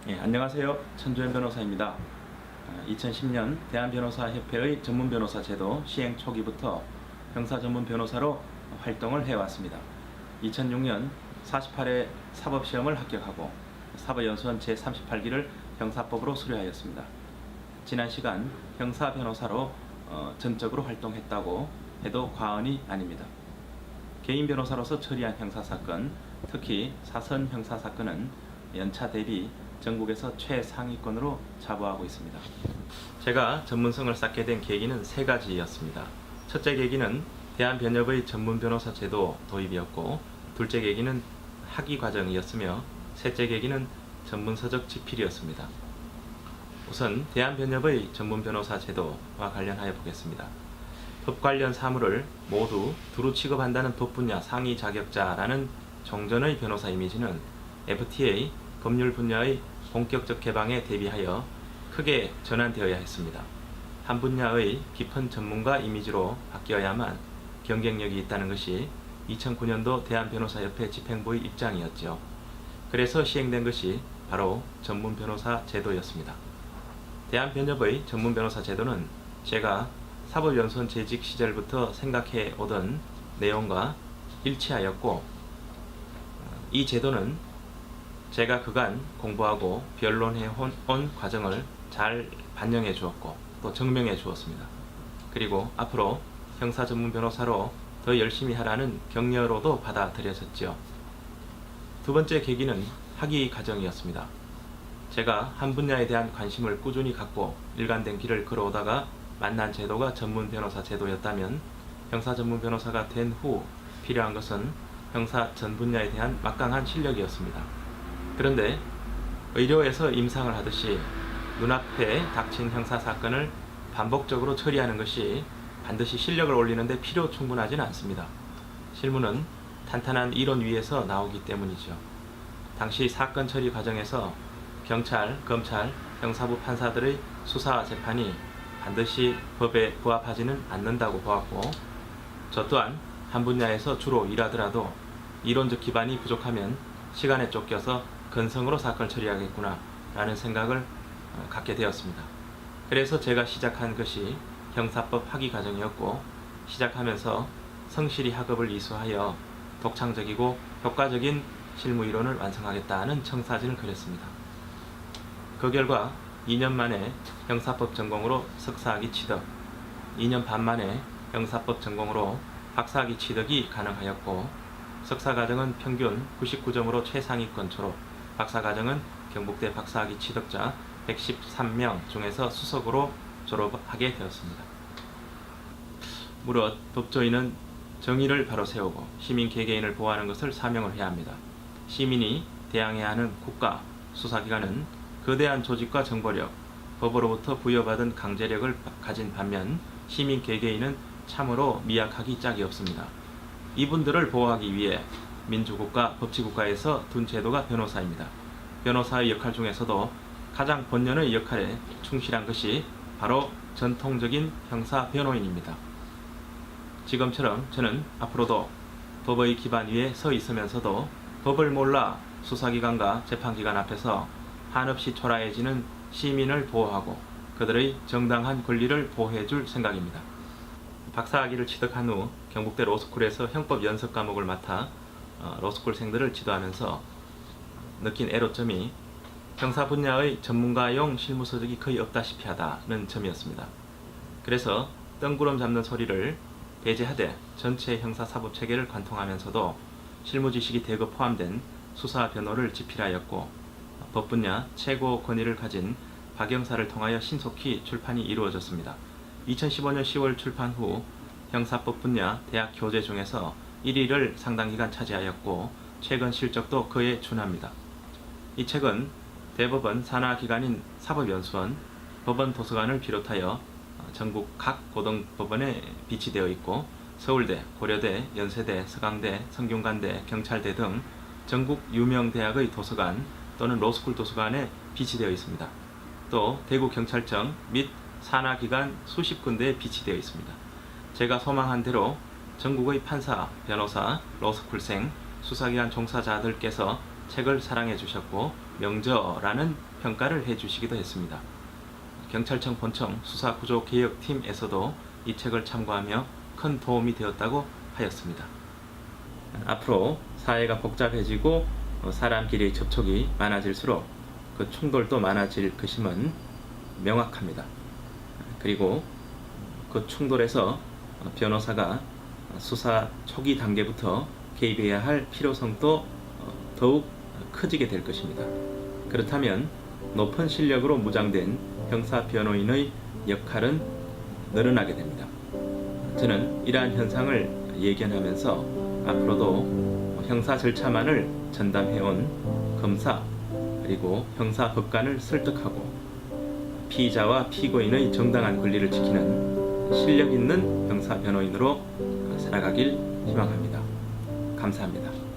안녕하세요. 천주현 변호사입니다. 2010년 대한변호사협회의 전문변호사 제도 시행 초기부터 형사 전문 변호사로 활동을 해왔습니다. 2006년 48회 사법시험을 합격하고 사법연수원 제38기를 형사법으로 수료하였습니다. 지난 시간 형사 변호사로 전적으로 활동했다고 해도 과언이 아닙니다. 개인 변호사로서 처리한 형사사건, 특히 사선 형사사건은 연차 대비 전국에서 최상위권으로 자부하고 있습니다. 제가 전문성을 쌓게 된 계기는 세 가지였습니다. 첫째 계기는 대한변협의 전문 변호사 제도 도입이었고, 둘째 계기는 학위 과정이었으며, 셋째 계기는 전문서적 집필이었습니다. 우선 대한변협의 전문 변호사 제도와 관련하여 보겠습니다. 법 관련 사무를 모두 두루 취급한다는 법 분야 상위 자격자라는 종전의 변호사 이미지는 FTA 법률 분야의 본격적 개방에 대비하여 크게 전환되어야 했습니다. 한 분야의 깊은 전문가 이미지로 바뀌어야만 경쟁력이 있다는 것이 2009년도 대한변호사협회 집행부의 입장이었죠. 그래서 시행된 것이 바로 전문변호사 제도였습니다. 대한변협의 전문변호사 제도는 제가 사법연수원 재직 시절부터 생각해 오던 내용과 일치하였고, 이 제도는 제가 그간 공부하고 변론해 온 과정을 잘 반영해 주었고 또 증명해 주었습니다. 그리고 앞으로 형사 전문 변호사로 더 열심히 하라는 격려로도 받아들여졌죠. 두 번째 계기는 학위 과정이었습니다. 제가 한 분야에 대한 관심을 꾸준히 갖고 일관된 길을 걸어오다가 만난 제도가 전문 변호사 제도였다면, 형사 전문 변호사가 된 후 필요한 것은 형사 전 분야에 대한 막강한 실력이었습니다. 그런데 의료에서 임상을 하듯이 눈앞에 닥친 형사 사건을 반복적으로 처리하는 것이 반드시 실력을 올리는 데 필요 충분하지는 않습니다. 실무는 탄탄한 이론 위에서 나오기 때문이죠. 당시 사건 처리 과정에서 경찰, 검찰, 형사부 판사들의 수사 재판이 반드시 법에 부합하지는 않는다고 보았고, 저 또한 한 분야에서 주로 일하더라도 이론적 기반이 부족하면 시간에 쫓겨서 건성으로 사건 처리하겠구나 라는 생각을 갖게 되었습니다. 그래서 제가 시작한 것이 형사법 학위 과정이었고, 시작하면서 성실히 학업을 이수하여 독창적이고 효과적인 실무 이론을 완성하겠다는 청사진을 그렸습니다. 그 결과 2년 만에 형사법 전공으로 석사학위 취득, 2년 반 만에 형사법 전공으로 박사학위 취득이 가능하였고, 석사과정은 평균 99점으로 최상위권 졸업, 박사과정은 경북대 박사학위 취득자 113명 중에서 수석으로 졸업하게 되었습니다. 무릇 법조인은 정의를 바로 세우고 시민 개개인을 보호하는 것을 사명을 해야 합니다. 시민이 대항해야 하는 국가, 수사기관은 거대한 조직과 정보력, 법으로부터 부여받은 강제력을 가진 반면 시민 개개인은 참으로 미약하기 짝이 없습니다. 이분들을 보호하기 위해 민주국가, 법치국가에서 둔 제도가 변호사입니다. 변호사의 역할 중에서도 가장 본연의 역할에 충실한 것이 바로 전통적인 형사 변호인입니다. 지금처럼 저는 앞으로도 법의 기반 위에 서 있으면서도 법을 몰라 수사기관과 재판기관 앞에서 한없이 초라해지는 시민을 보호하고 그들의 정당한 권리를 보호해 줄 생각입니다. 박사학위를 취득한 후 경북대 로스쿨에서 형법 연석 과목을 맡아 로스쿨생들을 지도하면서 느낀 애로점이 형사 분야의 전문가용 실무서적이 거의 없다시피 하다는 점이었습니다. 그래서 뜬구름 잡는 소리를 배제하되 전체 형사사법체계를 관통하면서도 실무지식이 대거 포함된 수사 변호를 집필하였고, 법 분야 최고 권위를 가진 박영사를 통하여 신속히 출판이 이루어졌습니다. 2015년 10월 출판 후 형사법 분야 대학 교재 중에서 1위를 상당 기간 차지하였고, 최근 실적도 그에 준합니다. 이 책은 대법원 산하기관인 사법연수원, 법원도서관을 비롯하여 전국 각 고등법원에 비치되어 있고, 서울대, 고려대, 연세대, 서강대, 성균관대, 경찰대 등 전국 유명 대학의 도서관 또는 로스쿨 도서관에 비치되어 있습니다. 또 대구경찰청 및 산하기관 수십 군데에 비치되어 있습니다. 제가 소망한 대로 전국의 판사, 변호사, 로스쿨생, 수사기관 종사자들께서 책을 사랑해 주셨고 명저라는 평가를 해주시기도 했습니다. 경찰청 본청 수사구조개혁팀에서도 이 책을 참고하며 큰 도움이 되었다고 하였습니다. 앞으로 사회가 복잡해지고 사람끼리의 접촉이 많아질수록 그 충돌도 많아질 것임은 명확합니다. 그리고 그 충돌에서 변호사가 수사 초기 단계부터 개입해야 할 필요성도 더욱 커지게 될 것입니다. 그렇다면 높은 실력으로 무장된 형사 변호인의 역할은 늘어나게 됩니다. 저는 이러한 현상을 예견하면서 앞으로도 형사 절차만을 전담해온 검사 그리고 형사법관을 설득하고 피의자와 피고인의 정당한 권리를 지키는 실력 있는 형사 변호인으로 살아가길 희망합니다. 감사합니다.